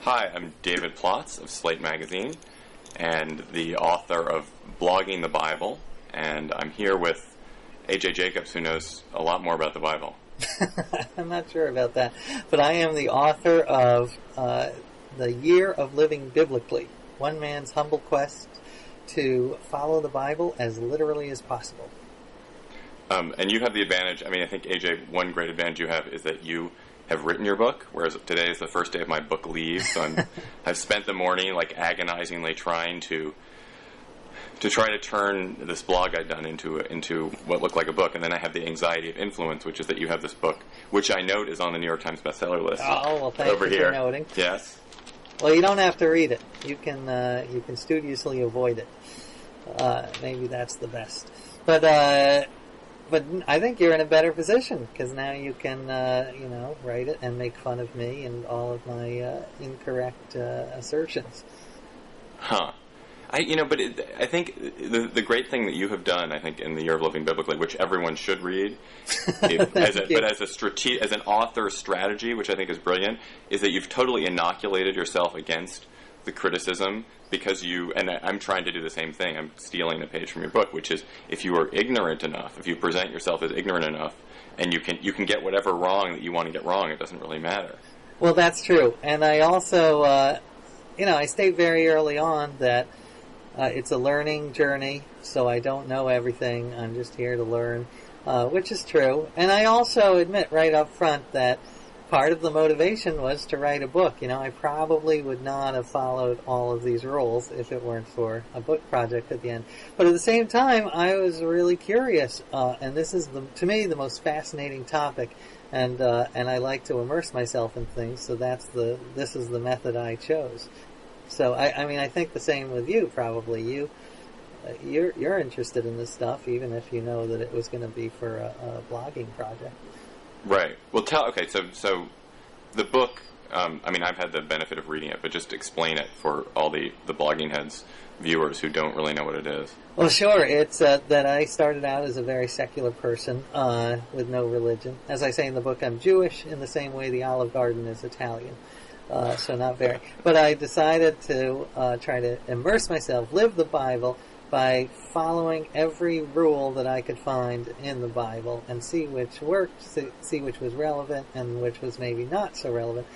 Hi, I'm David Plotz of Slate magazine and the author of Blogging the Bible, and I'm here with A.J. Jacobs, who knows a lot more about the Bible. I'm not sure about that, but I am the author of The Year of Living Biblically, one man's humble quest to follow the Bible as literally as possible. And you have the advantage, I think, AJ, one great advantage you have is that you have written your book, whereas today is the first day of my book leave, so I've spent the morning agonizingly trying to try to turn this blog I'd done into what looked like a book, and then I have the anxiety of influence, which is that you have this book, which I note is on the New York Times bestseller list. Oh, well, thank over you here. For noting. Yes. Well, you don't have to read it. You can studiously avoid it. Maybe that's the best. But I think you're in a better position because now you can, write it and make fun of me and all of my incorrect assertions. Huh. I think the great thing that you have done, I think, in The Year of Living Biblically, which everyone should read, as an author's strategy, which I think is brilliant, is that you've totally inoculated yourself against the criticism because and I'm trying to do the same thing. I'm stealing a page from your book, which is if you are ignorant enough, if you present yourself as ignorant enough, and you can get whatever wrong that you want to get wrong, it doesn't really matter. Well, that's true, and I also, I state very early on that it's a learning journey, so I don't know everything. I'm just here to learn, which is true. And I also admit right up front that part of the motivation was to write a book. I probably would not have followed all of these rules if it weren't for a book project at the end. But at the same time, I was really curious, and this is, to me, the most fascinating topic, and I like to immerse myself in things, so this is the method I chose. So I think the same with you. Probably you're interested in this stuff, even if you know that it was going to be for a blogging project. Right. Well, so the book. I've had the benefit of reading it, but just explain it for all the blogging heads viewers who don't really know what it is. Well, sure. It's that I started out as a very secular person with no religion. As I say in the book, I'm Jewish in the same way the Olive Garden is Italian. So not very. But I decided to try to immerse myself, live the Bible, by following every rule that I could find in the Bible and see which worked, see which was relevant and which was maybe not so relevant.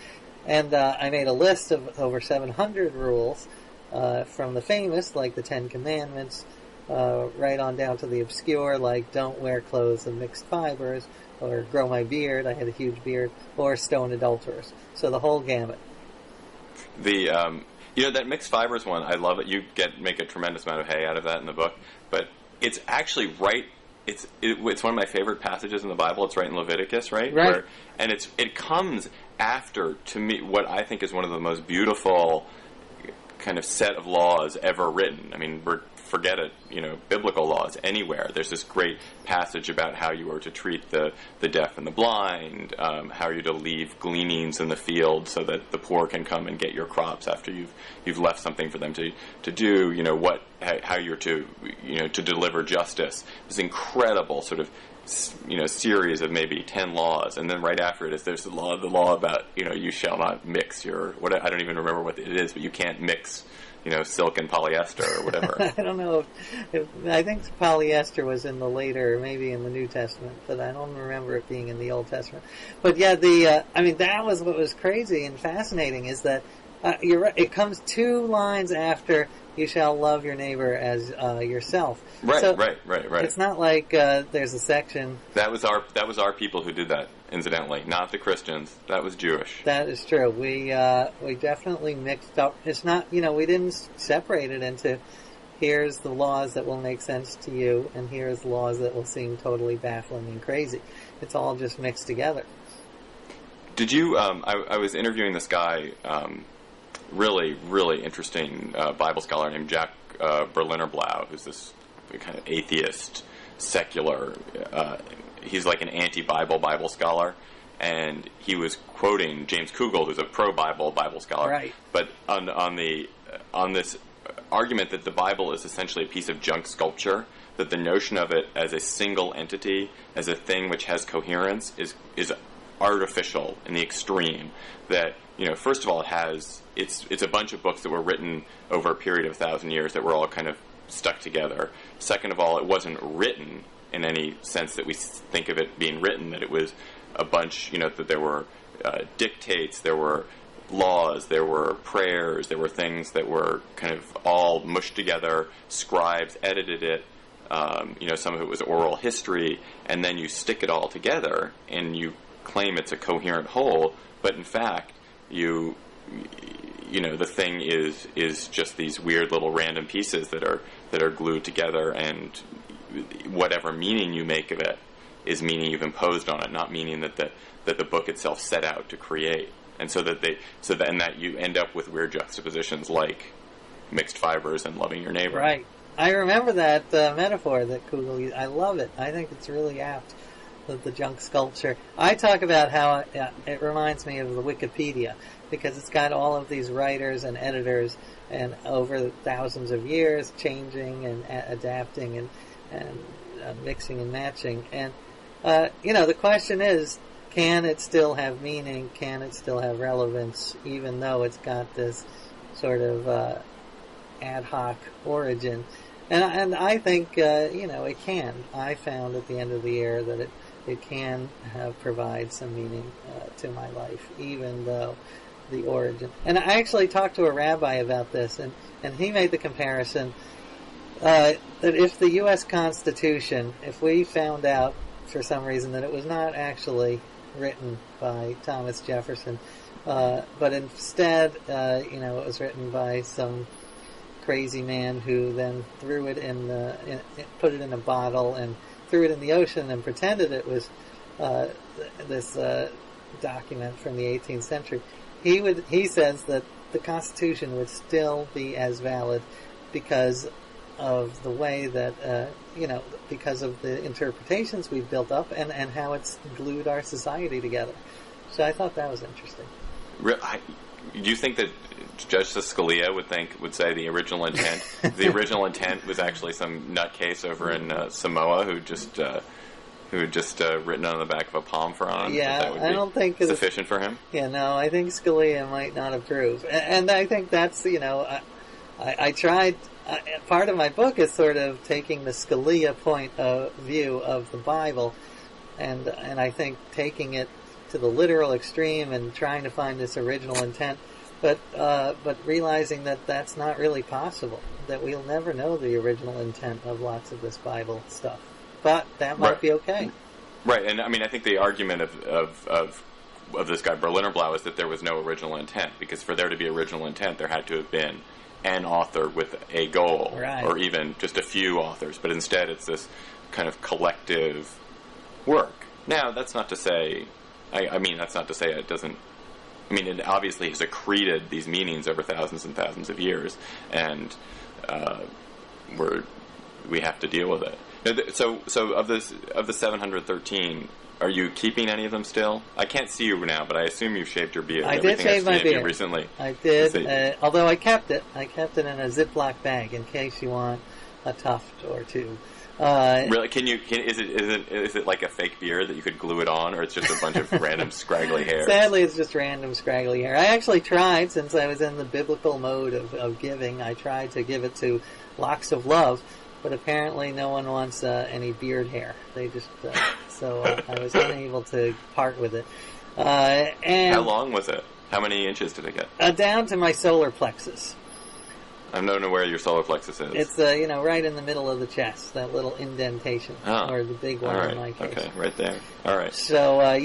And I made a list of over 700 rules from the famous, like the Ten Commandments, right on down to the obscure, like don't wear clothes of mixed fibers, or grow my beard, I had a huge beard, or stone adulterers. So the whole gamut. That mixed fibers one, I love it. You make a tremendous amount of hay out of that in the book, but it's actually right. It's one of my favorite passages in the Bible. It's right in Leviticus, right? Right. And it comes after, to me, what I think is one of the most beautiful kind of set of laws ever written. Forget it, biblical laws anywhere. There's this great passage about how you are to treat the deaf and the blind, how you're to leave gleanings in the field so that the poor can come and get your crops after you've left something for them to do. How you're to to deliver justice. This incredible sort of series of maybe 10 laws, and then right after it is there's the law about you shall not mix I don't even remember what it is, but you can't mix silk and polyester or whatever. I don't know. I think polyester was in the later, maybe in the New Testament, but I don't remember it being in the Old Testament. But yeah, that was what was crazy and fascinating is that you're right. It comes 2 lines after you shall love your neighbor as yourself. Right, so right. It's not like there's a section. That was our people who did that. Incidentally, not the Christians. That was Jewish. That is true. We definitely mixed up. It's not, we didn't separate it into here's the laws that will make sense to you and here's the laws that will seem totally baffling and crazy. It's all just mixed together. Did you, I was interviewing this guy, really, really interesting Bible scholar named Jack Berliner Blau, who's this kind of atheist, secular, he's like an anti-Bible Bible scholar, and he was quoting James Kugel, who's a pro-Bible Bible scholar. Right. But on this argument that the Bible is essentially a piece of junk sculpture, that the notion of it as a single entity, as a thing which has coherence, is artificial in the extreme. That, first of all, it's a bunch of books that were written over a period of 1,000 years that were all kind of stuck together. Second of all, it wasn't written in any sense that we think of it being written, that it was a bunch, that there were dictates, there were laws, there were prayers, there were things that were kind of all mushed together, scribes edited it, some of it was oral history, and then you stick it all together and you claim it's a coherent whole, but in fact, the thing is just these weird little random pieces that are glued together, and whatever meaning you make of it is meaning you've imposed on it, not meaning that the book itself set out to create. And so that you end up with weird juxtapositions like mixed fibers and loving your neighbor. Right. I remember that metaphor that Kugel used. I love it. I think it's really apt, the junk sculpture. I talk about how it reminds me of the Wikipedia, because it's got all of these writers and editors, and over thousands of years changing and adapting and mixing and matching. And, the question is, can it still have meaning? Can it still have relevance, even though it's got this sort of ad hoc origin? And I think, it can. I found at the end of the year that it can provide some meaning to my life, even though the origin. And I actually talked to a rabbi about this, and he made the comparison that if the U.S. Constitution, if we found out for some reason that it was not actually written by Thomas Jefferson, but instead, it was written by some crazy man who then threw it put it in a bottle and threw it in the ocean and pretended it was this document from the 18th century. He says that the Constitution would still be as valid because of the way that because of the interpretations we've built up and how it's glued our society together. So I thought that was interesting. Do you think that Justice Scalia would say the original intent was actually some nutcase over in Samoa who had just written on the back of a palm frond? Yeah, I don't think sufficient for him. Yeah, no, I think Scalia might not approve, and I think that's I tried. Part of my book is sort of taking the Scalia point of view of the Bible, and I think taking it to the literal extreme and trying to find this original intent, but realizing that that's not really possible, that we'll never know the original intent of lots of this Bible stuff. But that might be okay. Right, and I mean, I think the argument of this guy Berliner is that there was no original intent, because for there to be original intent, there had to have been an author with a goal, right, or even just a few authors. But instead, it's this kind of collective work. Now, that's not to say. That's not to say it doesn't. I mean, it obviously has accreted these meanings over thousands and thousands of years, and we have to deal with it. So of the 713, are you keeping any of them still? I can't see you now, but I assume you've shaved your beard. I did shave my beard recently. I did, although I kept it. I kept it in a Ziploc bag in case you want a tuft or two. Really? Is it like a fake beard that you could glue it on, or it's just a bunch of random scraggly hair? Sadly, it's just random scraggly hair. I actually tried, since I was in the biblical mode of giving, I tried to give it to Locks of Love, but apparently no one wants any beard hair. They just so I was unable to part with it. And how long was it? How many inches did it get? Down to my solar plexus. I don't know where your solar plexus is. It's right in the middle of the chest, that little indentation, or the big one in my case. Okay, right there. All right. So I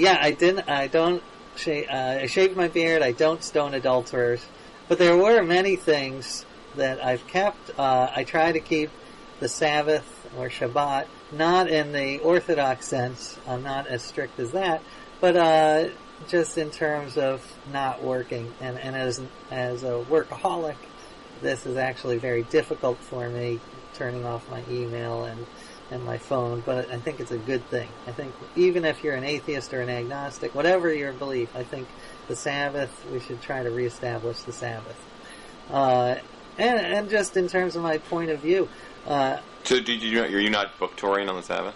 shaved my beard. I don't stone adulterers, but there were many things that I've kept. I try to keep the Sabbath or Shabbat, not in the Orthodox sense. I'm not as strict as that, but just in terms of not working. And as a workaholic, this is actually very difficult for me, turning off my email and my phone, but I think it's a good thing. I think even if you're an atheist or an agnostic, whatever your belief, I think the Sabbath, we should try to reestablish the Sabbath. And just in terms of my point of view. So are you not book touring on the Sabbath?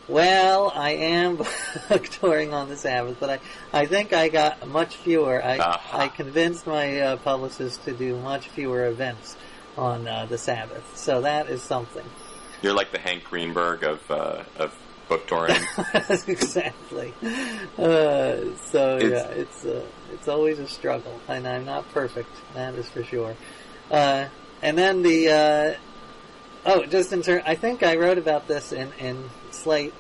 Well, I am touring on the Sabbath, but I think I got much fewer. I convinced my publicist to do much fewer events on the Sabbath, so that is something. You're like the Hank Greenberg of book touring. Exactly. It's always a struggle, and I'm not perfect. That is for sure. And then just in turn, I think I wrote about this in Slate,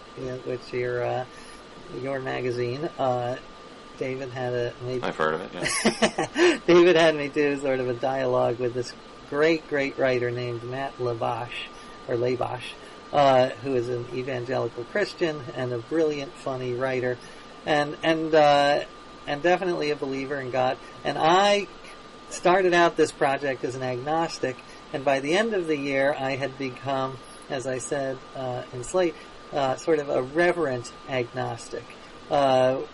which your magazine. David had I've heard of it. Yeah. David had me do sort of a dialogue with this great writer named Matt Labash, who is an evangelical Christian and a brilliant, funny writer, and definitely a believer in God. And I started out this project as an agnostic, and by the end of the year, I had become, as I said in Slate, sort of a reverent agnostic,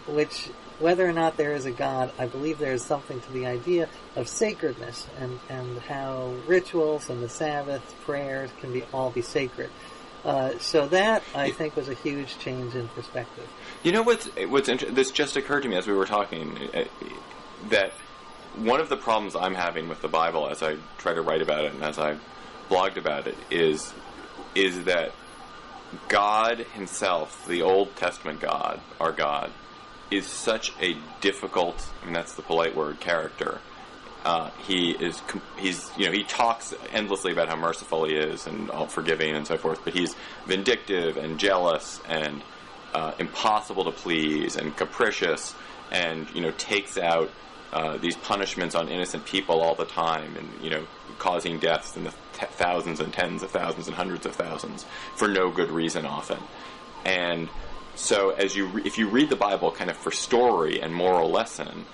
which, whether or not there is a God, I believe there is something to the idea of sacredness and how rituals and the Sabbath, prayers can all be sacred. So that, I think, was a huge change in perspective. You know what's interesting? This just occurred to me as we were talking, that one of the problems I'm having with the Bible as I try to write about it and as I've blogged about it is that God himself, the Old Testament God, our God, is such a difficult, I mean that's the polite word, character. He talks endlessly about how merciful he is and all forgiving and so forth, but he's vindictive and jealous and impossible to please and capricious, and takes out these punishments on innocent people all the time, and causing deaths in the thousands and tens of thousands and hundreds of thousands for no good reason often. And so if you read the Bible kind of for story and moral lesson,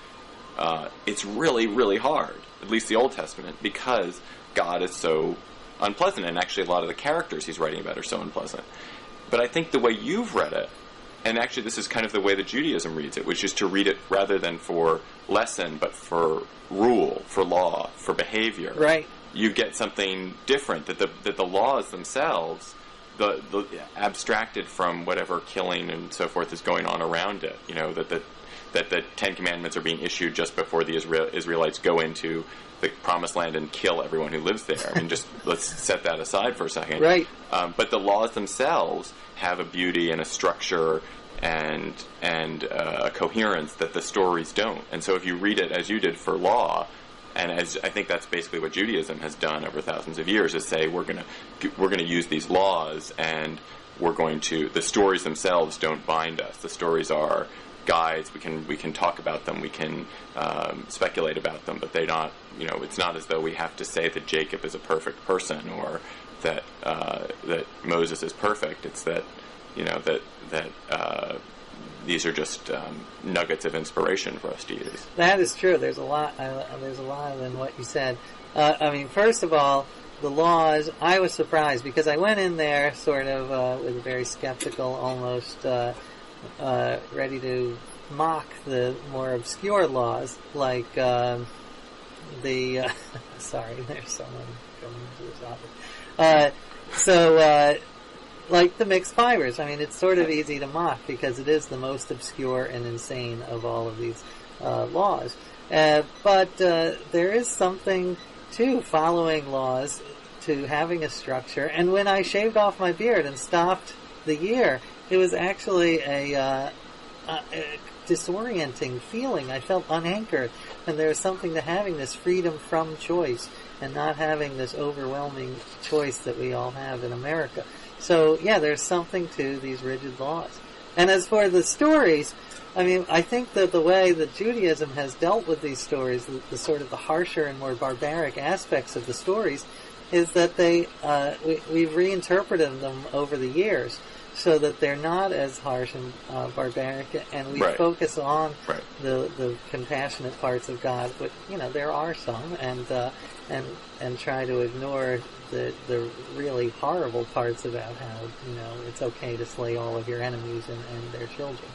it's really, really hard, at least the Old Testament, because God is so unpleasant, and actually a lot of the characters he's writing about are so unpleasant. But I think the way you've read it, and actually this is kind of the way that Judaism reads it, which is to read it rather than for lesson, but for rule, for law, for behavior. Right. You get something different, that the laws themselves, the abstracted from whatever killing and so forth is going on around it, that the Ten Commandments are being issued just before the Israelites go into the Promised Land and kill everyone who lives there. I mean, just let's set that aside for a second. Right. But the laws themselves have a beauty and a structure and a coherence that the stories don't. And so if you read it as you did for law, and as I think that's basically what Judaism has done over thousands of years, is say we're going to use these laws, and the stories themselves don't bind us. The stories are guides. We can talk about them. We can speculate about them, but they're not. It's not as though we have to say that Jacob is a perfect person or that Moses is perfect. It's that these are just nuggets of inspiration for us to use. That is true. There's a lot in what you said. First of all, the laws, I was surprised because I went in there sort of with a very skeptical, almost ready to mock the more obscure laws, like sorry, there's someone coming into this office. Like the mixed fibers. It's sort of easy to mock because it is the most obscure and insane of all of these laws. But there is something to following laws, to having a structure. And when I shaved off my beard and stopped the year, it was actually a disorienting feeling. I felt unanchored. And there was something to having this freedom from choice and not having this overwhelming choice that we all have in America. So, yeah, there's something to these rigid laws. And as for the stories, I think that the way that Judaism has dealt with these stories, the sort of the harsher and more barbaric aspects of the stories, is that we've reinterpreted them over the years so that they're not as harsh and barbaric, and we focus on the compassionate parts of God, but there are some, and try to ignore the really horrible parts about how it's okay to slay all of your enemies and their children.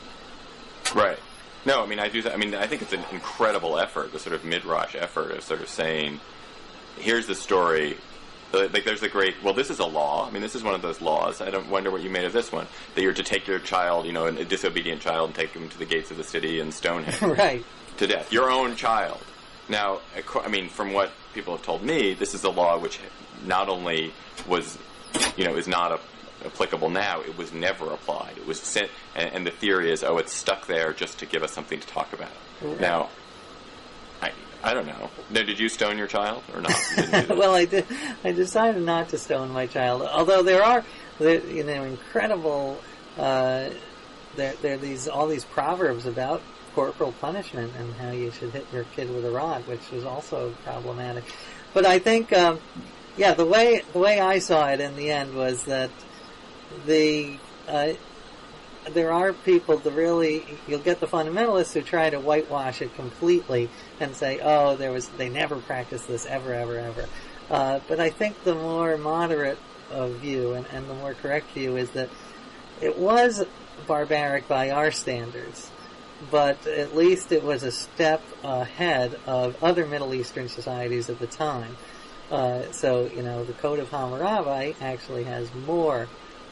Right. No, I do that. I think it's an incredible effort, the sort of midrash effort of sort of saying, here's the story, Like, there's the great, well, this is a law. I mean, this is one of those laws. I don't wonder what you made of this one. That you're to take your child, you know, a disobedient child, and take him to the gates of the city and stone him. Right. To death. Your own child. Now, I mean, from what people have told me, this is a law which not only was, you know, is not applicable now, it was never applied. It was sent, and the theory is, oh, it's stuck there just to give us something to talk about. Right. Now, I don't know. No, did you stone your child or not? Well, I did. I decided not to stone my child. Although there are, you know, incredible. There are all these proverbs about corporal punishment and how you should hit your kid with a rod, which was also problematic. But I think, the way I saw it in the end was that there are people that really, you'll get the fundamentalists who try to whitewash it completely and say, oh, they never practiced this ever. But I think the more moderate view and the more correct view is that it was barbaric by our standards, but at least it was a step ahead of other Middle Eastern societies at the time. So, you know, the Code of Hammurabi actually has more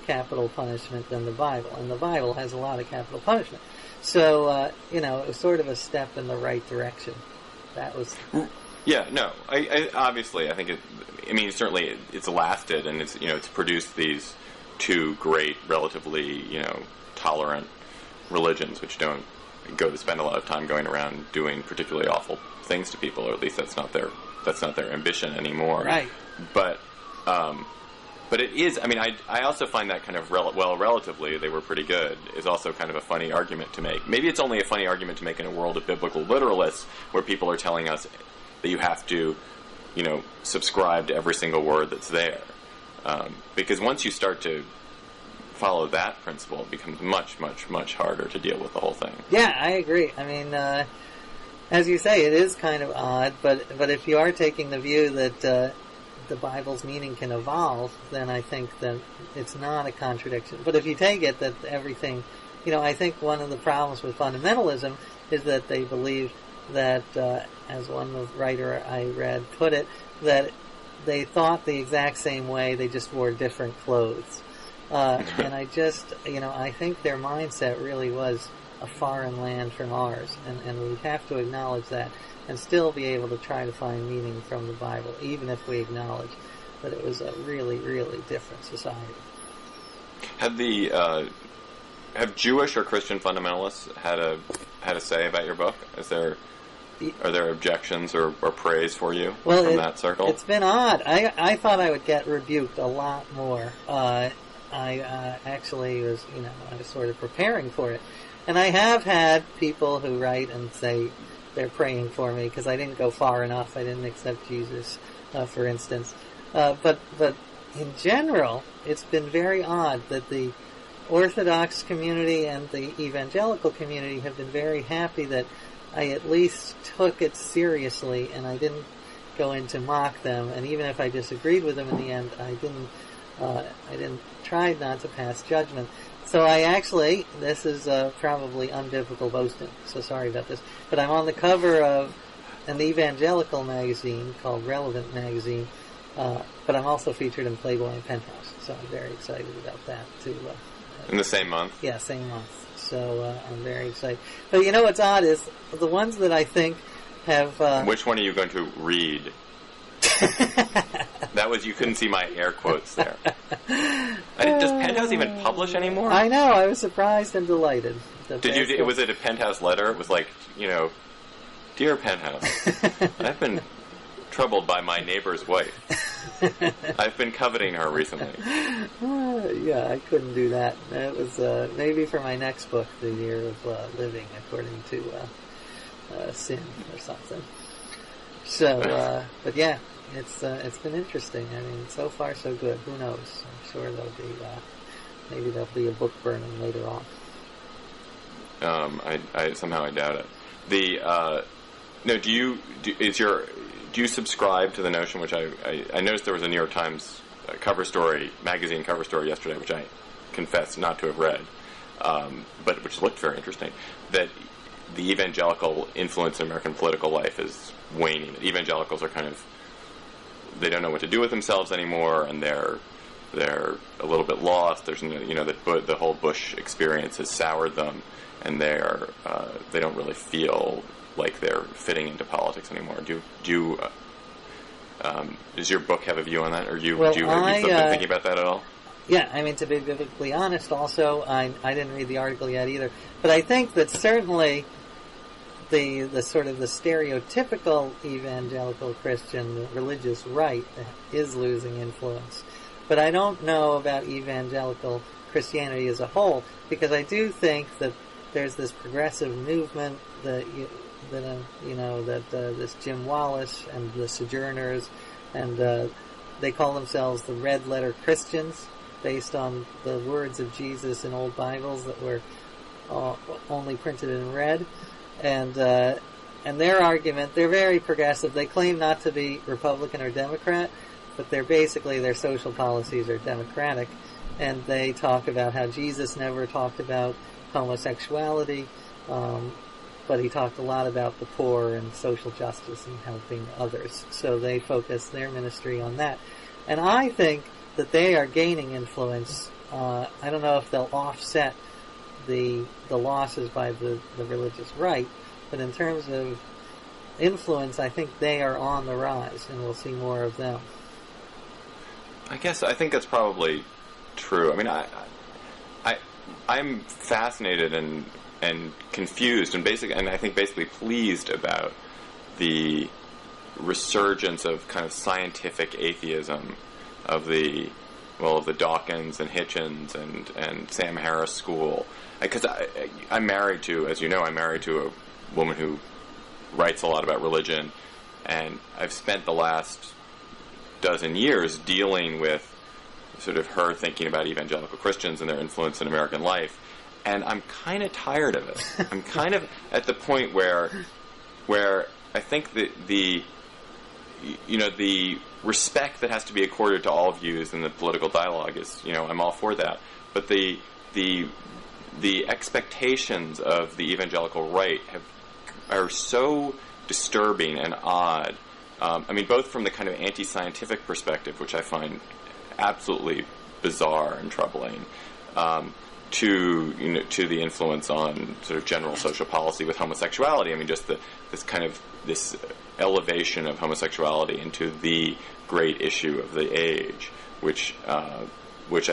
capital punishment than the Bible, and the Bible has a lot of capital punishment. So, you know, it was sort of a step in the right direction. That was... Yeah, no. I obviously, I think certainly it's lasted, and it's, you know, it's produced these two great, relatively, you know, tolerant religions, which don't go to spend a lot of time going around doing particularly awful things to people, or at least that's not their ambition anymore. Right. But it is, I mean, I also find that kind of, relatively, they were pretty good, is also kind of a funny argument to make. Maybe it's only a funny argument to make in a world of biblical literalists, where people are telling us that you have to, you know, subscribe to every single word that's there. Because once you start to follow that principle, it becomes much, much, much harder to deal with the whole thing. Yeah, I agree. I mean, as you say, it is kind of odd, but if you are taking the view that the Bible's meaning can evolve, then I think that it's not a contradiction. But if you take it that everything, you know, I think one of the problems with fundamentalism is that they believe that, as one writer I read put it, that they thought the exact same way, they just wore different clothes. And I just, you know, I think their mindset really was a foreign land from ours, and we have to acknowledge that and still be able to try to find meaning from the Bible, even if we acknowledge that it was a really, really different society. Have Jewish or Christian fundamentalists had a say about your book? Are there objections or praise for you from that circle? It's been odd. I thought I would get rebuked a lot more. I actually was, you know, I was sort of preparing for it. And I have had people who write and say they're praying for me because I didn't go far enough. I didn't accept Jesus, for instance. But in general, it's been very odd that the Orthodox community and the evangelical community have been very happy that I at least took it seriously and I didn't go in to mock them. And even if I disagreed with them in the end, I tried not to pass judgment. So I actually, this is probably unbiblical boasting, so sorry about this, but I'm on the cover of an evangelical magazine called Relevant Magazine, but I'm also featured in Playboy and Penthouse, so I'm very excited about that too. In the same month? Yeah, same month. So I'm very excited. But you know what's odd is the ones that I think have... Which one are you going to read? That was, you couldn't see my air quotes there. Does Penthouse even publish anymore? I know, I was surprised and delighted. Was it a Penthouse letter? It was like, you know, Dear Penthouse, I've been troubled by my neighbor's wife. I've been coveting her recently. Yeah, I couldn't do that. It was maybe for my next book, The Year of Living According to Sin or something. So, but yeah, it's been interesting. I mean, so far so good. Who knows? I'm sure maybe there'll be a book burning later on. I somehow I doubt it. No, do you subscribe to the notion, which I noticed there was a New York Times magazine cover story yesterday, which I confess not to have read, but which looked very interesting, that the evangelical influence in American political life is waning. Evangelicals are kind of they don't know what to do with themselves anymore, and they're a little bit lost. There's the whole Bush experience has soured them, and they don't really feel like they're fitting into politics anymore. Does your book have a view on that, or have you been thinking about that at all? Yeah, I mean, to be biblically honest, also, I didn't read the article yet either, but I think that certainly the sort of the stereotypical evangelical Christian religious right is losing influence. But I don't know about evangelical Christianity as a whole, because I do think that there's this progressive movement that this Jim Wallace and the Sojourners, and they call themselves the Red Letter Christians, based on the words of Jesus in old Bibles that were only printed in red. And their argument, they're very progressive. They claim not to be Republican or Democrat, but their social policies are democratic. And they talk about how Jesus never talked about homosexuality, but he talked a lot about the poor and social justice and helping others. So they focus their ministry on that. And I think that they are gaining influence. I don't know if they'll offset the losses by the religious right, but in terms of influence, I think they are on the rise, and we'll see more of them. I think that's probably true. I mean, I'm fascinated and confused and I think basically pleased about the resurgence of kind of scientific atheism of the Dawkins and Hitchens and Sam Harris school. Because I'm married to, as you know, a woman who writes a lot about religion, and I've spent the last dozen years dealing with sort of her thinking about evangelical Christians and their influence in American life, and I'm kind of tired of it. I'm kind of at the point where I think that the respect that has to be accorded to all views in the political dialogue is, I'm all for that. But the expectations of the evangelical right are so disturbing and odd. I mean, both from the kind of anti-scientific perspective, which I find absolutely bizarre and troubling, to the influence on sort of general social policy with homosexuality. I mean, just this elevation of homosexuality into the great issue of the age, which I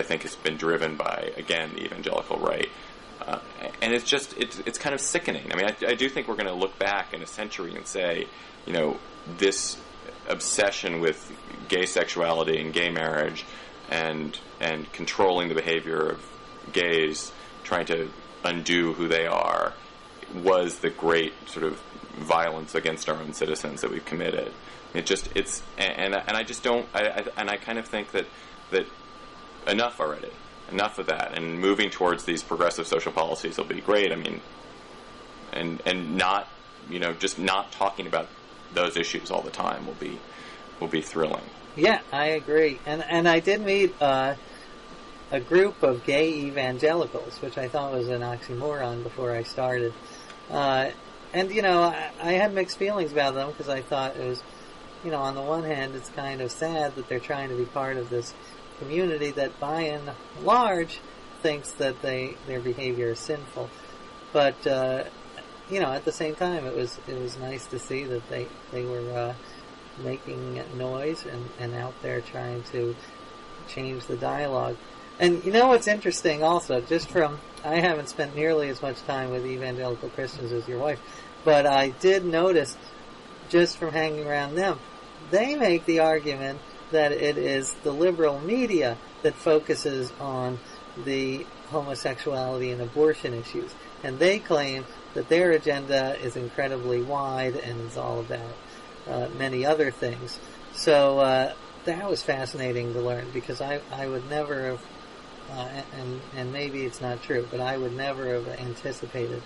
think has been driven by, again, the evangelical right. And it's kind of sickening. I mean, I do think we're going to look back in a century and say, this obsession with gay sexuality and gay marriage and controlling the behavior of gays, trying to undo who they are, was the great sort of violence against our own citizens that we've committed. I kind of think that enough already. Enough of that, and moving towards these progressive social policies will be great. I mean, and not, just not talking about those issues all the time will be thrilling. Yeah, I agree. And I did meet a group of gay evangelicals, which I thought was an oxymoron before I started. I had mixed feelings about them, because I thought it was, on the one hand, it's kind of sad that they're trying to be part of this community that by and large thinks that their behavior is sinful, but at the same time it was nice to see that they were making noise and out there trying to change the dialogue. And what's interesting also, I haven't spent nearly as much time with evangelical Christians as your wife, but I did notice just from hanging around them, they make the argument that it is the liberal media that focuses on the homosexuality and abortion issues. And they claim that their agenda is incredibly wide and is all about many other things. So that was fascinating to learn, because I would never have, and maybe it's not true, but I would never have anticipated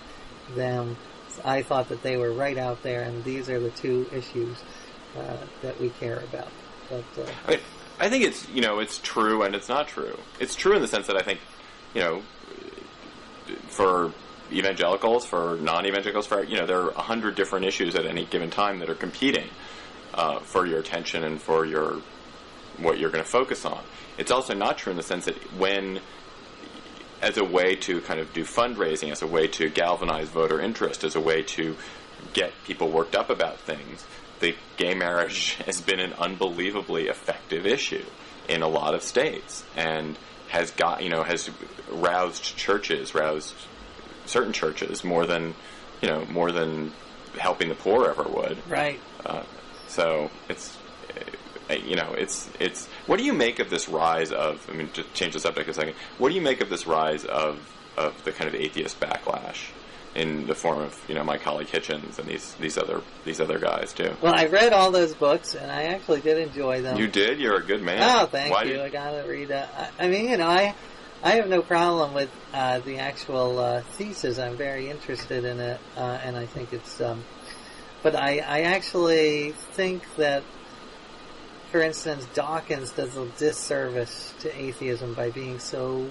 them. I thought that they were right out there, and these are the two issues that we care about. But, I think it's it's true and it's not true. It's true in the sense that I think for evangelicals, for non-evangelicals, there are 100 different issues at any given time that are competing, for your attention and for what you're going to focus on. It's also not true in the sense that as a way to kind of do fundraising, as a way to galvanize voter interest, as a way to get people worked up about things, the gay marriage has been an unbelievably effective issue in a lot of states, and has roused certain churches more than helping the poor ever would. Right. So it's what do you make of this rise of, I mean, to change the subject a second, what do you make of this rise of the kind of atheist backlash in the form of, my colleague Hitchens and these other guys too? Well, I read all those books, and I actually did enjoy them. You did? You're a good man. Oh, thank you. I gotta read I mean, I have no problem with the actual thesis. I'm very interested in it, and I think it's... but I actually think that, for instance, Dawkins does a disservice to atheism by being so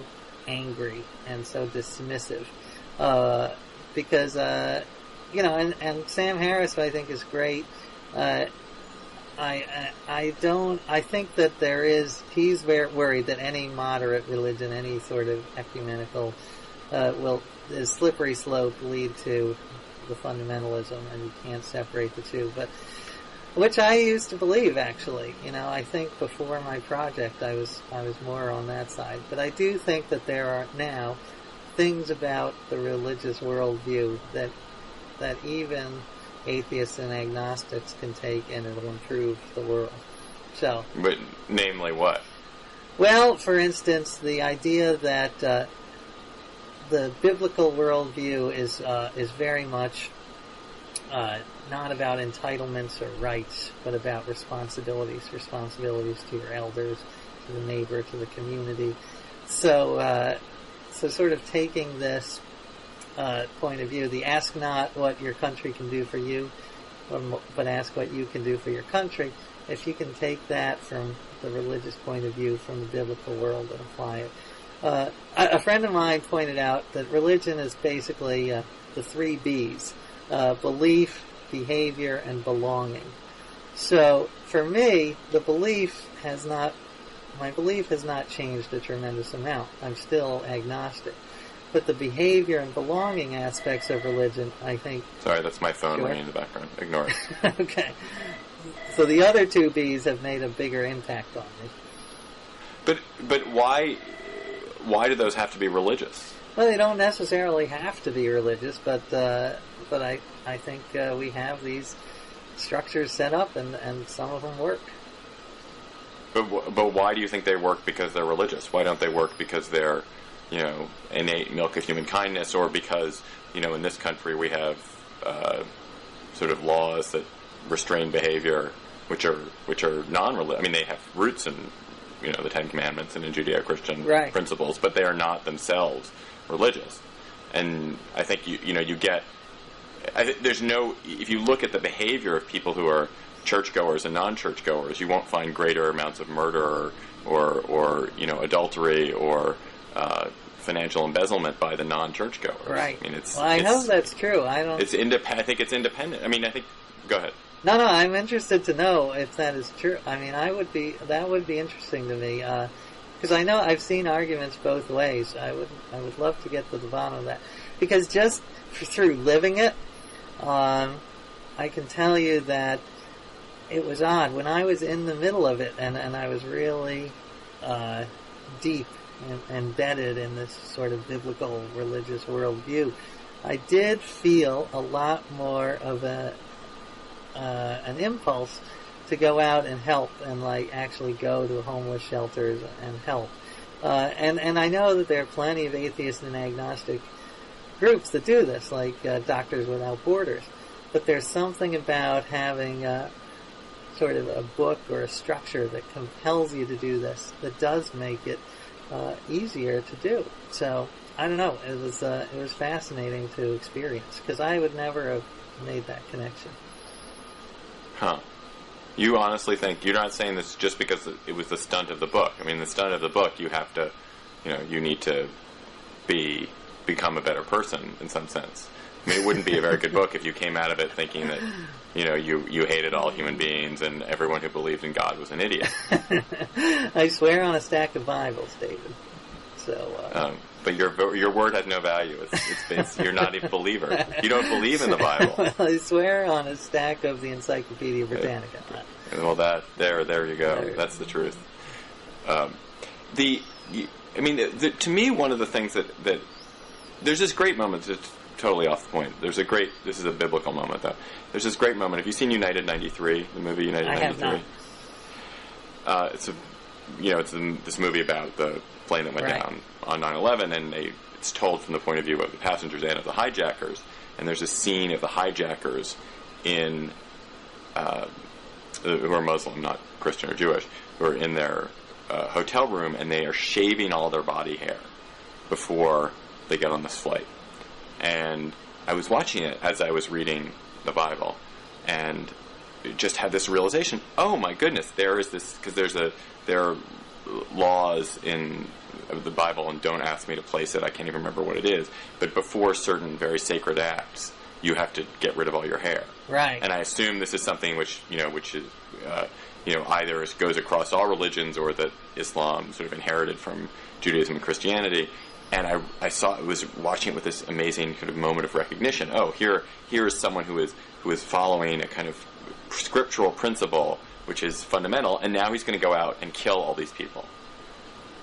angry and so dismissive. Because, and Sam Harris, I think, is great. I think that he's very worried that any moderate religion, any sort of ecumenical, is slippery slope lead to the fundamentalism, and you can't separate the two. But which I used to believe, actually. I think before my project, I was more on that side. But I do think that there are now things about the religious worldview that even atheists and agnostics can take, and it'll improve the world. So, but namely what? Well, for instance, the idea that the biblical worldview is very much not about entitlements or rights, but about responsibilities to your elders, to the neighbor, to the community. So sort of taking this point of view, the ask not what your country can do for you, but ask what you can do for your country. If you can take that from the religious point of view, from the biblical world, and apply it. A friend of mine pointed out that religion is basically the 3 B's: belief, behavior, and belonging. So for me, my belief has not changed a tremendous amount. I'm still agnostic. But the behavior and belonging aspects of religion, I think... Sorry, that's my phone ringing in the background. Ignore it. Okay. So the other 2 B's have made a bigger impact on me. But why do those have to be religious? Well, they don't necessarily have to be religious, but I think we have these structures set up, and some of them work. But why do you think they work because they're religious? Why don't they work because they're, innate milk of human kindness, or because, in this country we have sort of laws that restrain behavior, which are non-religious. I mean, they have roots in, the Ten Commandments and in Judeo-Christian principles, but they are not themselves religious. And I think you get. If you look at the behavior of people who are churchgoers and non-churchgoers, you won't find greater amounts of murder or adultery or financial embezzlement by the non-churchgoers. Right. I mean, I know that's true. I don't. I think it's independent. I mean, Go ahead. No, I'm interested to know if that is true. I mean, that would be interesting to me, because I know I've seen arguments both ways. I would love to get to the bottom of that, because just through living it, I can tell you that it was odd when I was in the middle of it, and I was really deep and embedded in this sort of biblical religious worldview. I did feel a lot more of an impulse to go out and help, and actually go to homeless shelters and help. And I know that there are plenty of atheist and agnostic groups that do this, like Doctors Without Borders. But there's something about having sort of a book or a structure that compels you to do this, that does make it easier to do. So I don't know. It was fascinating to experience, because I would never have made that connection. Huh. You honestly think, you're not saying this just because it was the stunt of the book. I mean, the stunt of the book, you have to, you need to become a better person in some sense. I mean, it wouldn't be a very good book if you came out of it thinking that, you hated all human beings and everyone who believed in God was an idiot. I swear on a stack of Bibles, David. So, but your word has no value. You're not a believer. You don't believe in the Bible. Well, I swear on a stack of the Encyclopedia Britannica. Well, there you go. That's the truth. To me, one of the things that there's this great moment. It's totally off the point. This is a biblical moment, though. There's this great moment. Have you seen United 93? The movie United 93? I have not. It's this movie about the plane that went down on 9/11, and it's told from the point of view of the passengers and of the hijackers. And there's a scene of the hijackers who are Muslim, not Christian or Jewish, who are in their hotel room, and they are shaving all their body hair before they get on this flight. And I was watching it as I was reading the Bible, and just had this realization: oh my goodness, there is this, because there are laws in the Bible, and don't ask me to place it. I can't even remember what it is. But before certain very sacred acts, you have to get rid of all your hair. Right. And I assume this is something which is either goes across all religions, or that Islam sort of inherited from Judaism and Christianity. And I was watching it with this amazing kind of moment of recognition. Oh, here is someone who is following a kind of scriptural principle which is fundamental, and now he's going to go out and kill all these people.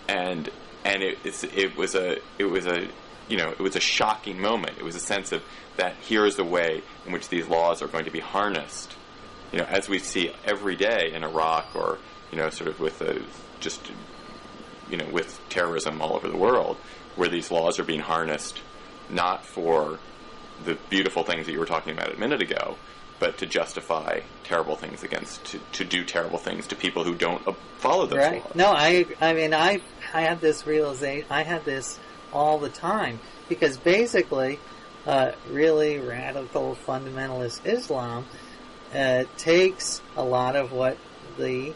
And it was a shocking moment. It was a sense of that here is the way in which these laws are going to be harnessed, as we see every day in Iraq, or sort of with with terrorism all over the world, where these laws are being harnessed not for the beautiful things that you were talking about a minute ago, but to justify terrible things to do terrible things to people who don't follow those laws. No, I mean, I had this realization. I had this all the time, because basically, really radical fundamentalist Islam takes a lot of what the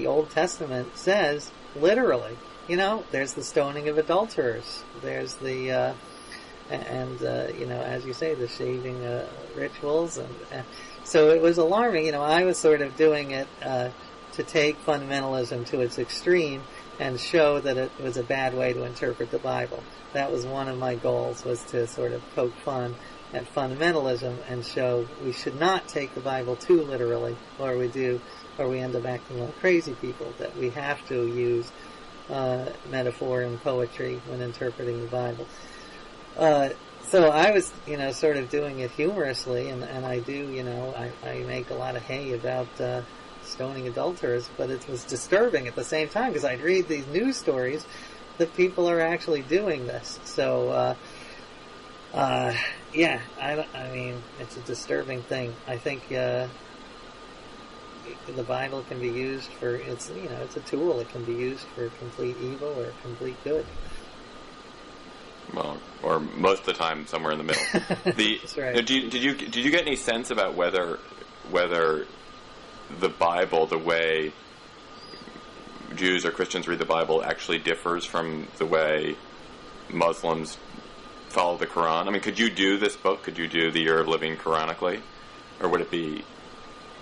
Old Testament says literally. There's the stoning of adulterers. There's the as you say, the shaving rituals, and so it was alarming. I was sort of doing it to take fundamentalism to its extreme and show that it was a bad way to interpret the Bible. That was one of my goals, was to sort of poke fun at fundamentalism and show we should not take the Bible too literally, or we end up acting like crazy people, that we have to use metaphor and poetry when interpreting the Bible. So I was, sort of doing it humorously, and I do, I make a lot of hay about stoning adulterers, but it was disturbing at the same time, because I'd read these news stories that people are actually doing this. So, I mean, it's a disturbing thing. I think the Bible can be used for, it's a tool. It can be used for complete evil or complete good. Well, or most of the time, somewhere in the middle. That's right. Did you get any sense about whether the Bible, the way Jews or Christians read the Bible, actually differs from the way Muslims follow the Koran? I mean, could you do this book? Could you do the Year of Living Quranically, or would it be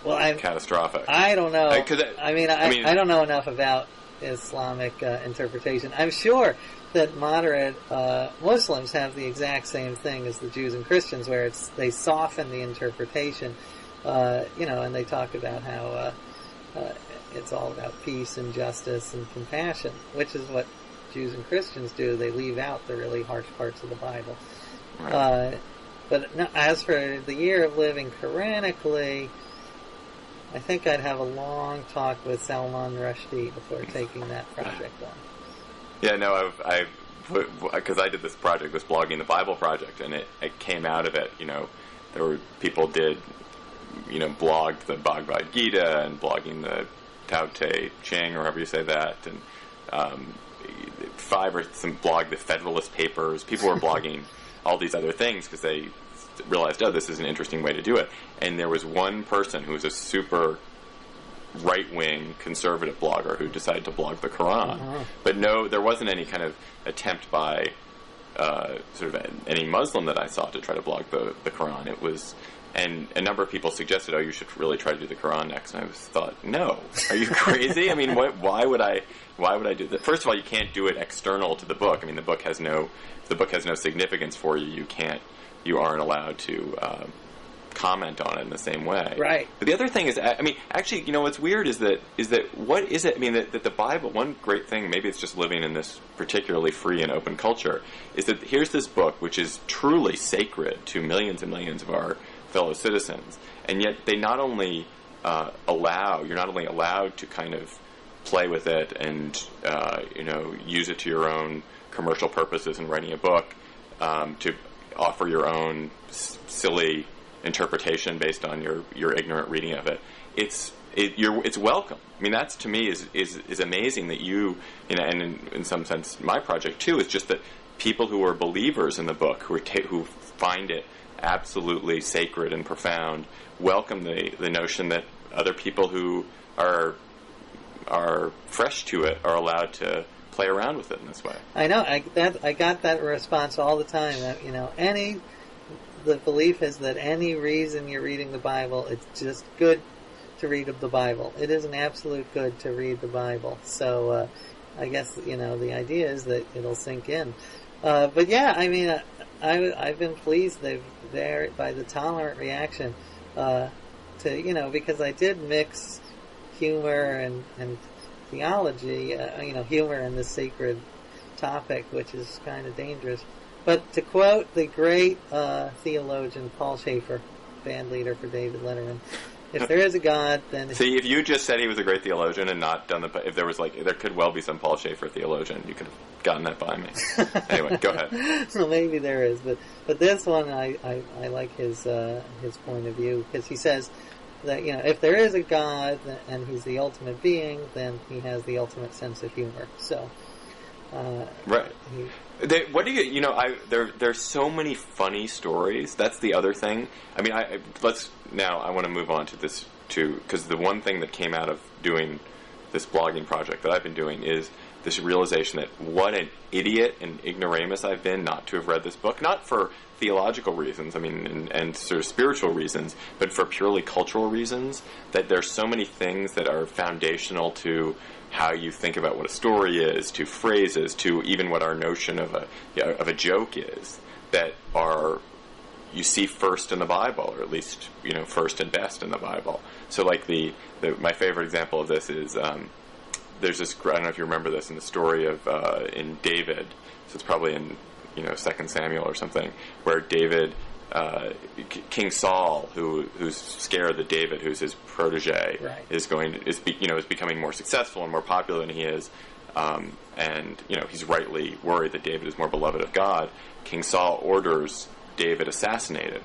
catastrophic? I don't know. I don't know enough about Islamic interpretation. I'm sure that moderate Muslims have the exact same thing as the Jews and Christians, where they soften the interpretation, and they talk about how it's all about peace and justice and compassion, which is what Jews and Christians do. They leave out the really harsh parts of the Bible. Right. But no, as for the Year of Living Quranically, I think I'd have a long talk with Salman Rushdie before taking that project on. Yeah, no, because I did this project, this Blogging the Bible project, and it came out of it. There were people did, blogged the Bhagavad Gita and blogging the Tao Te Ching, or however you say that, and 5 or some blogged the Federalist Papers. People were blogging all these other things because they realized, this is an interesting way to do it. And there was one person who was a super right-wing conservative blogger who decided to blog the Quran. Uh-huh. But no, there wasn't any kind of attempt by sort of any Muslim that I saw to try to blog the Quran. It was, and a number of people suggested, "Oh, you should really try to do the Quran next." And I thought, "No, are you crazy? I mean, why would I do that? First of all, you can't do it external to the book. I mean, if the book has no significance for you, you aren't allowed to comment on it in the same way." Right. But the other thing is, I mean, actually, what's weird is that what is it? I mean, that the Bible. One great thing, maybe it's just living in this particularly free and open culture, is that here's this book which is truly sacred to millions and millions of our fellow citizens, and yet they not only you're not only allowed to kind of play with it and use it to your own commercial purposes in writing a book, to offer your own silly interpretation based on your ignorant reading of it. It's welcome. I mean, that's, to me, is amazing that and in some sense my project too is just that people who are believers in the book, who find it absolutely sacred and profound, welcome the notion that other people who are fresh to it are allowed to play around with it in this way. I know. I got that response all the time. That, the belief is that any reason you're reading the Bible, it's just good to read the Bible. It is an absolute good to read the Bible. So I guess the idea is that it'll sink in. But yeah, I mean, I've been pleased by the tolerant reaction to because I did mix humor and theology, humor in this sacred topic, which is kind of dangerous. But to quote the great theologian Paul Schaefer, band leader for David Letterman, if there is a God, then... See, if you just said he was a great theologian and not done if there was there could well be some Paul Schaefer theologian, you could have gotten that by me. Anyway, go ahead. Well, maybe there is, but this one, I like his point of view, because he says that, if there is a God and he's the ultimate being, then he has the ultimate sense of humor. So... right. What do you there's so many funny stories. That's the other thing. I mean, I want to move on to this too, because the one thing that came out of doing this blogging project that I've been doing is this realization that what an idiot and ignoramus I've been not to have read this book, not for theological reasons, I mean, and sort of spiritual reasons, but for purely cultural reasons, that there's so many things that are foundational to how you think about what a story is, to phrases, to even what our notion of a joke is, that you see first in the Bible, or at least first and best in the Bible. So, like my favorite example of this is there's this. I don't know if you remember this in the story of in David. So it's probably in 2 Samuel or something, where David. King Saul, who's scared that David, who's his protege, right, is becoming more successful and more popular than he is, and he's rightly worried that David is more beloved of God. King Saul orders David assassinated,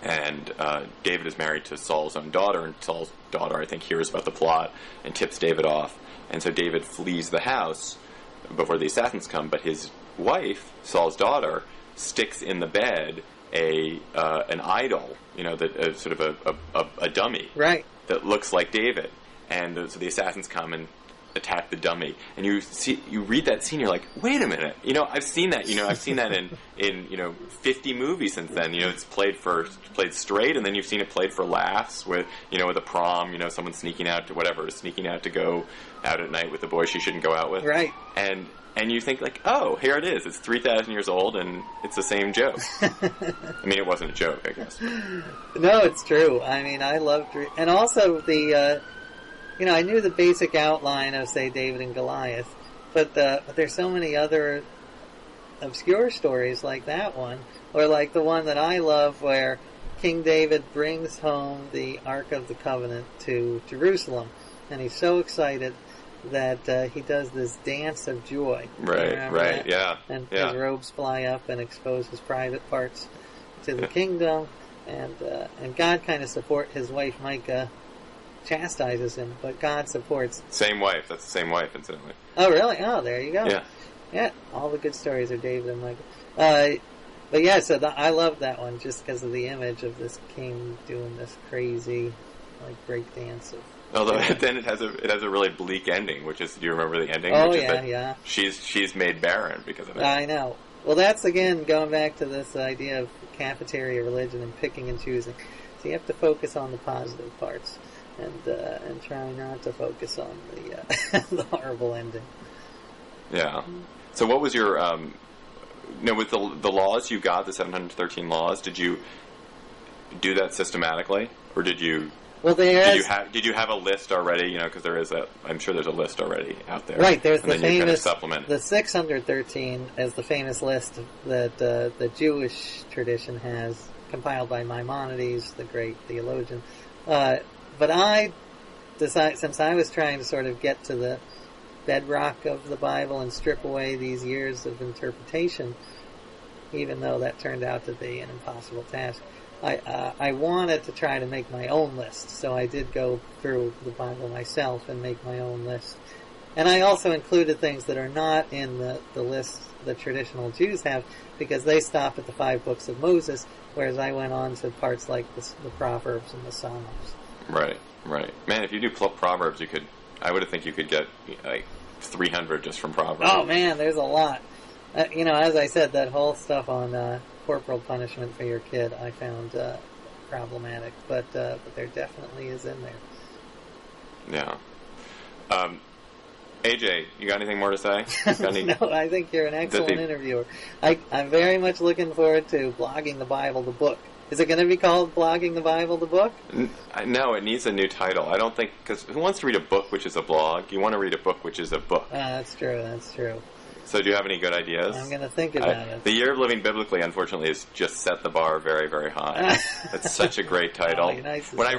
and David is married to Saul's own daughter, and Saul's daughter, I think, hears about the plot and tips David off, and so David flees the house before the assassins come. But his wife, Saul's daughter, sticks in the bed an idol, that sort of a dummy, right, that looks like David, and so the assassins come and attack the dummy, and you read that scene, you're like, wait a minute, I've seen that, I've seen that in 50 movies since then. It's played straight, and then you've seen it played for laughs with a prom, someone sneaking out to go out at night with the boy she shouldn't go out with, right, and you think, oh, here it is. It's 3,000 years old, and it's the same joke. I mean, it wasn't a joke, I guess. No, it's true. I mean, I loved... And also, I knew the basic outline of, say, David and Goliath, but there's so many other obscure stories like that one, or like the one that I love where King David brings home the Ark of the Covenant to Jerusalem, and he's so excited that he does this dance of joy. Right, that? Yeah. And yeah. his robes fly up and expose his private parts to the kingdom, and God kind of his wife Micah chastises him, but God supports. Same wife. That's the same wife, incidentally. Oh, really? Oh, there you go. Yeah. Yeah, all the good stories are David and Micah. But yeah, so I love that one just because of the image of this king doing this crazy, break dance of. Although then it has a really bleak ending, which is, do you remember the ending? Oh, which yeah, is that yeah. She's made barren because of it. I know. Well, that's, again, going back to this idea of cafeteria religion and picking and choosing. So you have to focus on the positive parts and try not to focus on the the horrible ending. Yeah. So what was your... with the laws you got, the 713 laws, did you do that systematically? Or did you... Well, did you have a list already? Because there is I'm sure there's a list already out there. Right, there's and the then you kind of famous, supplement. the 613 is the famous list that the Jewish tradition has, compiled by Maimonides, the great theologian. But I decided, since I was trying to sort of get to the bedrock of the Bible and strip away these years of interpretation, even though that turned out to be an impossible task, I wanted to try to make my own list, so I did go through the Bible myself and make my own list. And I also included things that are not in the list the traditional Jews have, because they stop at the 5 books of Moses, whereas I went on to parts like the Proverbs and the Psalms. Right. Man, if you do Proverbs, I would think you could get like 300 just from Proverbs. Oh man, there's a lot. As I said, that whole stuff on corporal punishment for your kid, I found problematic, but there definitely is in there. Yeah. AJ, you got anything more to say? No, I think you're an excellent interviewer. I'm very much looking forward to Blogging the Bible, the book. Is it going to be called Blogging the Bible, the book? No, it needs a new title. I don't think, because who wants to read a book which is a blog? You want to read a book which is a book. That's true. So do you have any good ideas? I'm going to think about it. The Year of Living Biblically, unfortunately, has just set the bar very, very high. That's such a great title. Nice when I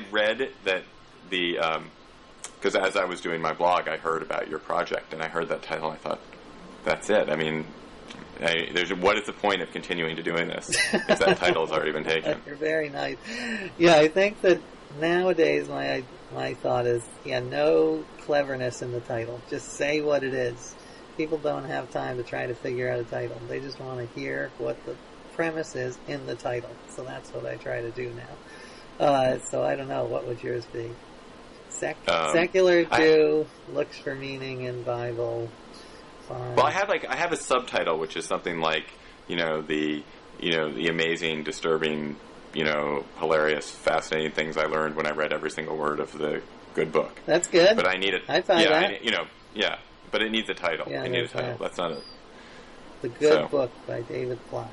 read that because as I was doing my blog, I heard about your project, and I heard that title, and I thought, that's it. I mean, what is the point of continuing to doing this if that title has already been taken? You're very nice. Yeah, I think that nowadays my thought is, no cleverness in the title. Just say what it is. People don't have time to try to figure out a title. They just want to hear what the premise is in the title. So that's what I try to do now. So I don't know, what would yours be? Secular Jew looks for meaning in Bible. Fine. Well, I have a subtitle which is something like the amazing, disturbing, hilarious, fascinating things I learned when I read every single word of the good book. That's good. But I need it. I find that. But it needs a title. Yeah, I need a title. That. That's not it. The Good Book by David Plotz.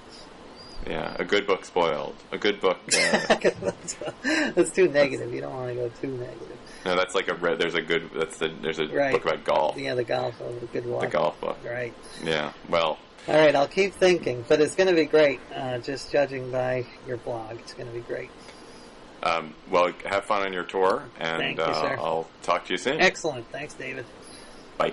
Yeah, a good book spoiled. A good book. That's too negative. You don't want to go too negative. No, that's like there's a book about golf. Yeah, the golf book, the good walk. The golf book. Right. Yeah. Well. All right, I'll keep thinking, but it's going to be great. Just judging by your blog, it's going to be great. Well, have fun on your tour, and Thank you, sir. I'll talk to you soon. Excellent. Thanks, David. Bye.